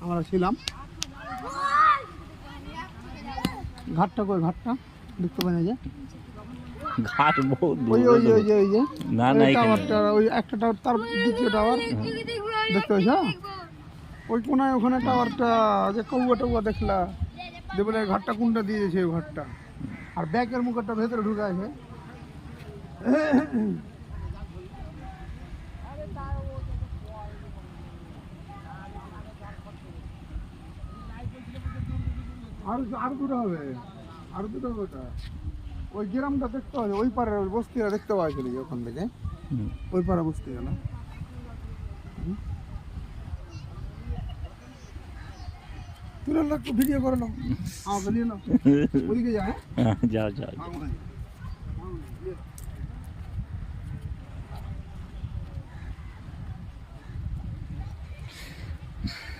আমরা ছিলাম। ঘাটটা কই? ঘাটটা দেখতে পাই না যে। ঘাট বহুত ওই দূরে ওই যে দূরে। ওই যে ওই যে না না ওই এখানে টাওয়ারটা, ওই একটা টাওয়ার, তার দ্বিতীয় টাওয়ার দেখতে পাইছ? ওই কোনায় ওখানে টাওয়ারটা, যে কৌয়া টৌয়া দেখলা, যে বলে ঘাটটা কোনটা দিয়েছে ওই ঘাটটা। আর ব্যাকের মুখটা ভেতরে ঢুকে আছে। আর দুটো হবে, আর দুটো হবে। ওটা ওই গ্রামটা দেখতে হবে, ওই পারে ওই বস্তিটা দেখতে পাওয়া গেল ওখান থেকে, ওই পারে বস্তি গেল। তুলে একটু ভিডিও করে নাও, আমাকে নিয়ে নাও, ওদিকে যায়। যাও যাও যাও।